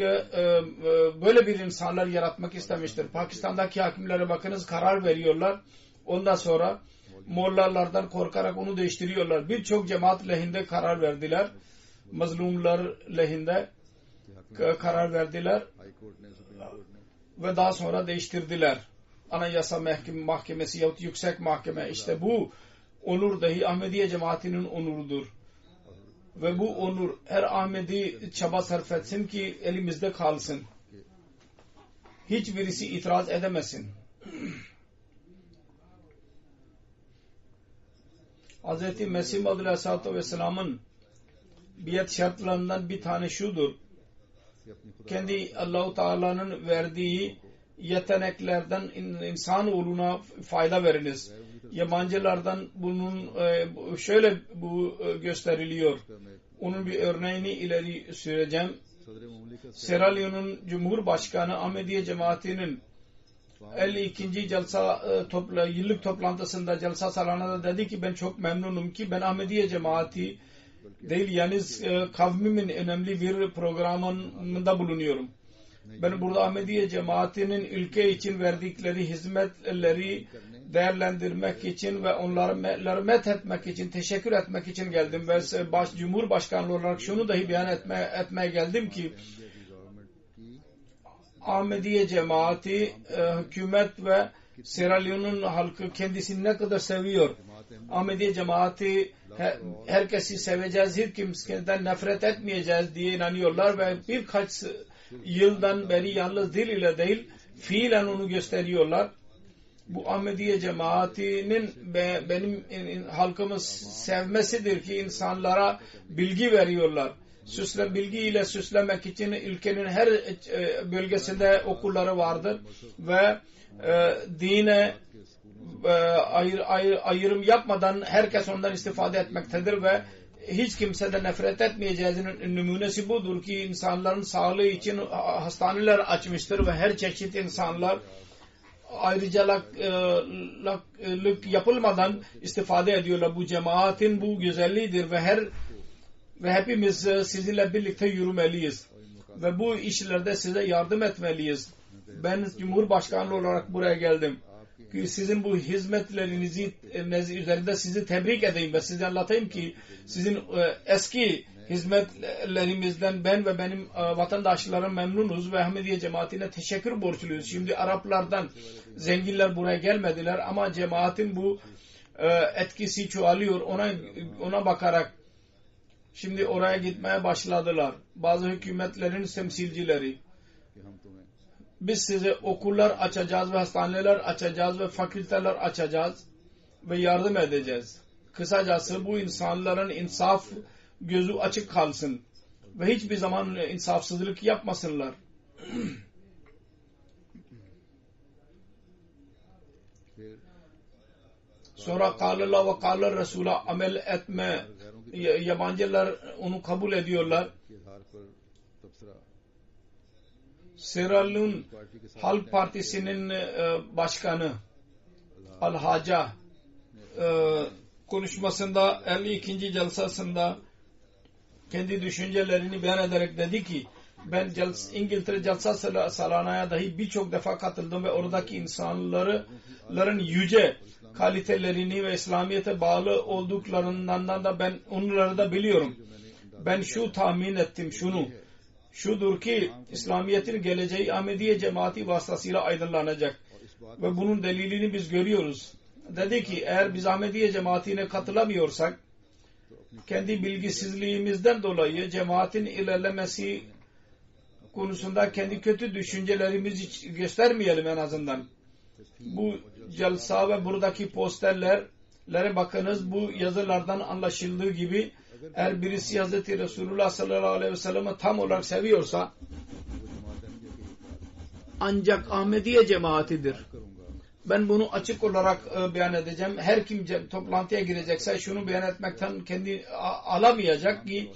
böyle bir insanlar yaratmak istemiştir. Pakistan'daki hakimlere bakınız, karar veriyorlar. Ondan sonra mollalardan korkarak onu değiştiriyorlar. Birçok cemaat lehinde karar verdiler. Mazlumlar lehinde karar verdiler ve daha sonra değiştirdiler. Anayasa Mahkemesi yahut Yüksek Mahkeme. İşte bu onur dahi Ahmediye cemaatinin onurudur. Ve bu onur her Ahmedi çaba sarf etsin ki elimizde kalsın. Hiçbirisi itiraz edemesin. Hz. Mesih Maud Aleyhisselatü Vesselam'ın biat şartlarından bir tane şudur. Kendi Allah-u Teala'nın verdiği yeteneklerden insanoğluna fayda veriniz. Yabancılardan bunun şöyle bu gösteriliyor. Onun bir örneğini ileri süreceğim. Sierra Leone'un Cumhurbaşkanı Ahmediye Cemaati'nin 52. yıllık toplantısında Celsa Salana'da dedi ki ben çok memnunum ki ben Ahmediye Cemaati değil yalnız kavmimin önemli bir programında bulunuyorum. Ben burada Ahmediye Cemaati'nin ülke için verdikleri hizmetleri değerlendirmek için ve onları methetmek için, teşekkür etmek için geldim. Ve Cumhurbaşkanı olarak şunu dahi beyan etmeye geldim ki Ahmediye Cemaati, hükümet ve Sierra Leone'un halkı kendisini ne kadar seviyor. Ahmediye Cemaati herkesi seveceğiz, hiç kimseden nefret etmeyeceğiz diye inanıyorlar ve birkaç yıldan beri yalnız dil ile değil fiilen onu gösteriyorlar. Bu Ahmediye Cemaati'nin benim halkımı sevmesidir ki insanlara bilgi veriyorlar. Bilgiyle süslemek için ülkenin her bölgesinde okulları vardır ve dine ayrım yapmadan herkes ondan istifade etmektedir ve hiç kimseden nefret etmeyeceğinin numunesi budur ki insanların sağlığı için hastaneler açmıştır ve her çeşit insanlar ayrıcalık yapılmadan istifade ediyorlar. Bu cemaatin bu güzelliğidir ve hepimiz sizinle birlikte yürümeliyiz ve bu işlerde size yardım etmeliyiz. Ben Cumhurbaşkanı olarak buraya geldim ki sizin bu hizmetlerinizi üzerinde sizi tebrik edeyim ve size anlatayım ki sizin eski hizmetlerimizden ben ve benim vatandaşlarım memnunuz ve Ahmediye Cemaatine teşekkür borçluyuz. Şimdi Araplardan zenginler buraya gelmediler ama cemaatin bu etkisi çoğalıyor. Ona bakarak şimdi oraya gitmeye başladılar. Bazı hükümetlerin temsilcileri. Biz size okullar açacağız ve hastaneler açacağız ve fakülteler açacağız ve yardım edeceğiz. Kısacası bu insanların insaf gözü açık kalsın ve hiçbir zaman insafsızlık yapmasınlar. Sonra kâlâllah ve kâlâ Resul'a amel etme. Yabancılar onu kabul ediyorlar. Sierra Leone Halk Partisi'nin başkanı Al-Haca konuşmasında 52. celsasında kendi düşüncelerini beyan ederek dedi ki ben İngiltere Celsa Salana'ya dahi birçok defa katıldım ve oradaki insanların yüce kalitelerini ve İslamiyet'e bağlı olduklarından da ben onları da biliyorum. Ben şu tahmin ettim şudur ki İslamiyet'in geleceği Ahmediye cemaati vasıtasıyla aydınlanacak ve bunun delilini biz görüyoruz. Dedi ki eğer biz Ahmediye cemaatine katılamıyorsak kendi bilgisizliğimizden dolayı cemaatin ilerlemesi konusunda kendi kötü düşüncelerimizi göstermeyelim en azından. Bu celsa ve buradaki posterlere bakınız. Bu yazılardan anlaşıldığı gibi eğer birisi Hz. Resulullah sallallahu aleyhi ve sellem'i tam olarak seviyorsa ancak Ahmediye cemaatidir. Ben bunu açık olarak beyan edeceğim. Her kim toplantıya girecekse şunu beyan etmekten kendi alamayacak ki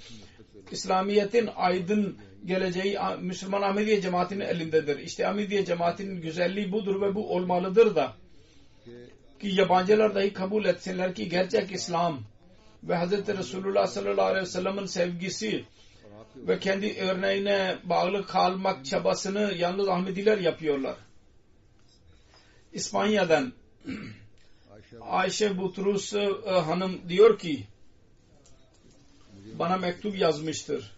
İslamiyet'in aydın geleceği Müslüman Ahmediye cemaatinin elindedir. İşte Ahmediye cemaatinin güzelliği budur ve bu olmalıdır da ki yabancılar dahi kabul etsinler ki gerçek İslam ve Hz. Resulullah sallallahu aleyhi ve sellem'in sevgisi ve kendi örneğine bağlı kalmak çabasını yalnız Ahmediler yapıyorlar. İspanya'dan Ayşe Butrus hanım diyor ki bana mektup yazmıştır.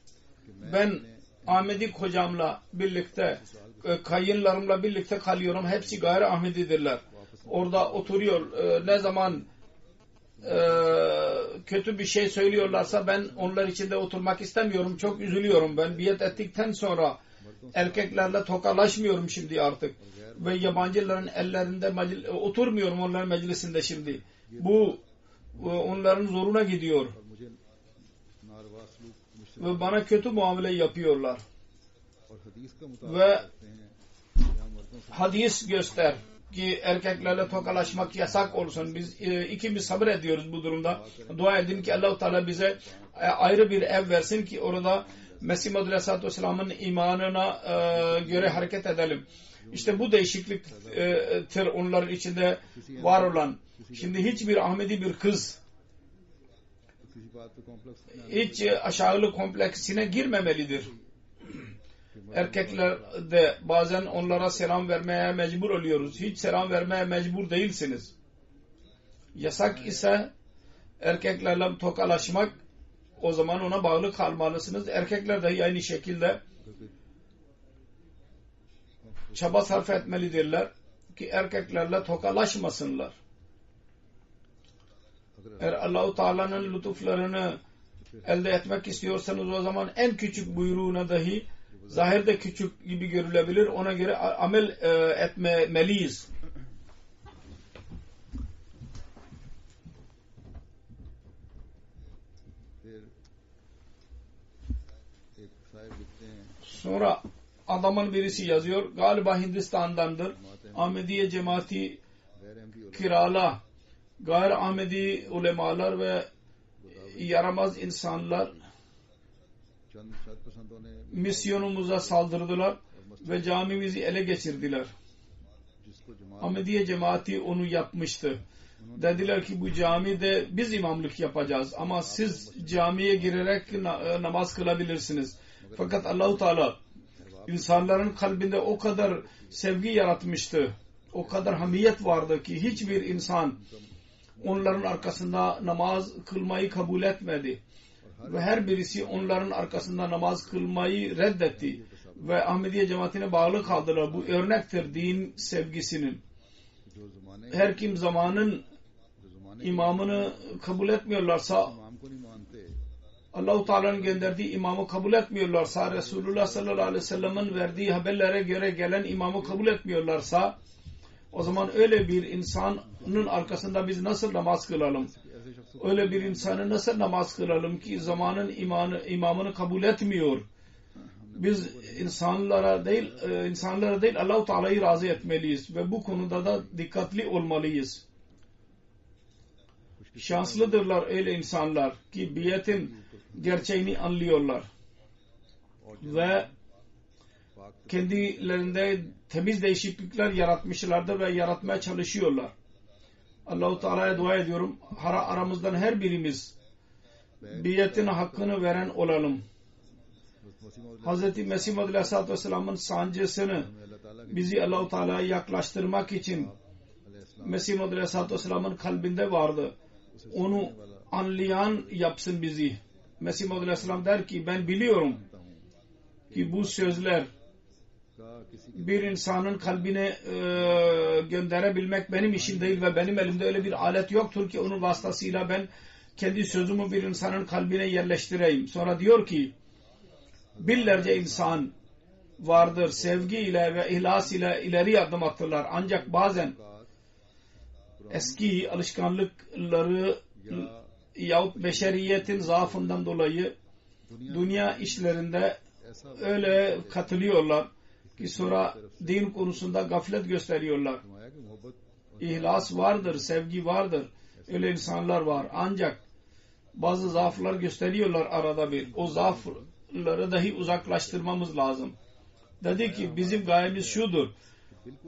Ben Ahmedi kocamla birlikte kayınlarımla birlikte kalıyorum. Hepsi gayri Ahmedidirler. Orada oturuyor. Ne zaman kötü bir şey söylüyorlarsa ben onlar içinde oturmak istemiyorum. Çok üzülüyorum. Ben biat ettikten sonra erkeklerle tokalaşmıyorum şimdi artık. Ve yabancıların ellerinde oturmuyorum onların meclisinde şimdi. Bu onların zoruna gidiyor. Ve bana kötü muamele yapıyorlar. Ve hadis göster ki erkeklerle tokalaşmak yasak olsun. Biz ikimiz sabır ediyoruz bu durumda. Dua edin ki Allah-u Teala bize ayrı bir ev versin ki orada Mesih Muhammed Aleyhisselatü Vesselam'ın imanına göre hareket edelim. İşte bu değişikliktir onların içinde var olan. Şimdi hiçbir Ahmedi bir kız hiç aşağılık kompleksine girmemelidir. Erkekler de bazen onlara selam vermeye mecbur oluyoruz. Hiç selam vermeye mecbur değilsiniz. Yasak ise erkeklerle tokalaşmak, o zaman ona bağlı kalmalısınız. Erkekler de aynı şekilde çaba sarf etmelidirler ki erkeklerle tokalaşmasınlar. Eğer Allah-u Teala'nın lütuflarını elde etmek istiyorsanız o zaman en küçük buyruğuna dahi zahirde küçük gibi görülebilir. Ona göre amel etmeliyiz. Sonra adamın birisi yazıyor. Galiba Hindistan'dandır. Ahmediye cemaati kirala gayri Ahmedi ulemalar ve yaramaz insanlar misyonumuza saldırdılar ve camimizi ele geçirdiler. Ahmediye cemaati onu yapmıştı. Dediler ki bu camide biz imamlık yapacağız ama siz camiye girerek namaz kılabilirsiniz. Fakat Allah-u Teala insanların kalbinde o kadar sevgi yaratmıştı. O kadar hamiyet vardı ki hiçbir insan onların arkasında namaz kılmayı kabul etmedi. Ve her birisi onların arkasında namaz kılmayı reddetti. Ve Ahmediye cemaatine bağlı kaldılar. Bu örnektir din sevgisinin. Her kim zamanın imamını kabul etmiyorlarsa, Allah-u Teala'nın gönderdiği imamı kabul etmiyorlarsa, Resulullah sallallahu aleyhi ve sellem'in verdiği haberlere göre gelen imamı kabul etmiyorlarsa, o zaman öyle bir insanın arkasında biz nasıl namaz kılalım? Öyle bir insanı nasıl namaz kılalım ki zamanın imamını kabul etmiyor? Biz insanlara değil Allah-u Teala'yı razı etmeliyiz ve bu konuda da dikkatli olmalıyız. Şanslıdırlar öyle insanlar ki biyetin gerçeğini anlıyorlar ve kendilerinde temiz değişiklikler yaratmışlardır ve yaratmaya çalışıyorlar. Allah-u Teala'ya dua ediyorum. Aramızdan her birimiz biyetin hakkını veren olalım. Hz. Mesih Maud Aleyhisselatü Vesselam'ın sancısını bizi Allah-u Teala'ya yaklaştırmak için Mesih Maud Aleyhisselatü Vesselam'ın kalbinde vardı. Onu anlayan yapsın bizi. Mesih Maud Aleyhisselam der ki ben biliyorum ki bu sözler bir insanın kalbine gönderebilmek benim işim değil ve benim elimde öyle bir alet yoktur ki onun vasıtasıyla ben kendi sözümü bir insanın kalbine yerleştireyim. Sonra diyor ki binlerce insan vardır sevgiyle ve ihlas ile ileri adım atırlar. Ancak bazen eski alışkanlıkları yahut beşeriyetin zaafından dolayı dünya işlerinde öyle katılıyorlar ki sonra din konusunda gaflet gösteriyorlar. İhlas vardır, sevgi vardır. Öyle insanlar var. Ancak bazı zaaflar gösteriyorlar arada bir. O zaafları dahi uzaklaştırmamız lazım. Dedi ki bizim gayemiz şudur.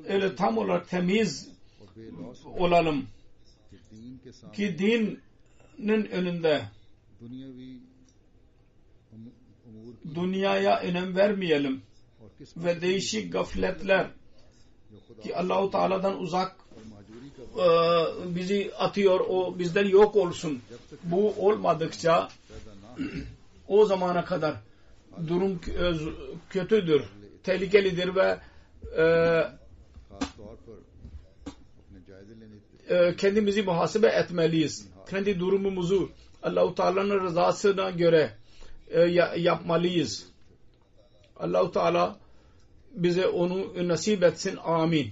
Öyle tam olarak temiz olalım ki dinin önünde dünyaya önem vermeyelim ve değişik gafletler ki Allah-u Teala'dan uzak bizi atıyor, o bizden yok olsun. Bu olmadıkça o zamana kadar durum kötüdür, tehlikelidir ve kendimizi muhasebe etmeliyiz. Kendi durumumuzu Allah-u Teala'nın rızasına göre yapmalıyız. Allah-u Teala bize onu nasip etsin. Amin.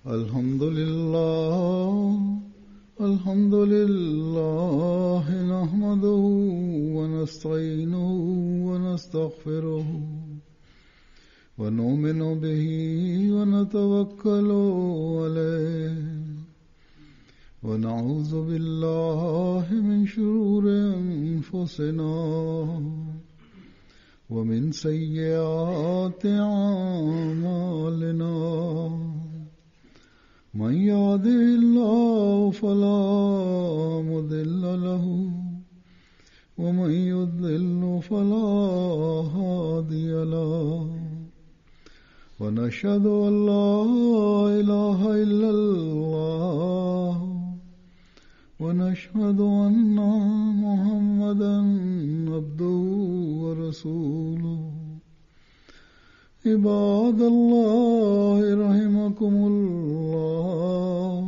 Elhamdülillah nahmaduhu ve nestainuhu ve nestağfiruhu ve nu'minu bihi ve netevekkalu aleyh ve na'udzu billahi min şururi enfusina ve min seyyiati a'malina. من يهده الله فلا مضل له ومن يضلل فلا هادي له ونشهد أن لا إله إلا الله ونشهد أن محمدا عبده ورسوله. عباد الله رحمكم الله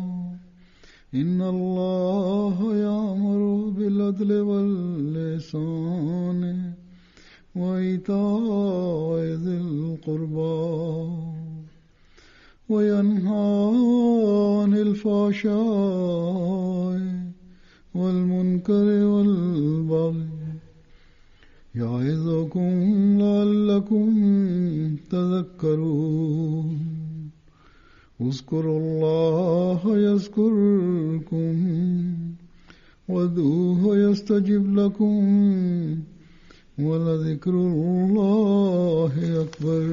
إن الله يأمر بالعدل والإحسان وإيتاء ذي القربى وينهى عن الفحشاء والمنكر والبغي يعظكم لعلكم تذكرون. اذكروا الله يذكركم وادعوه يستجب لكم ولذكر الله أكبر.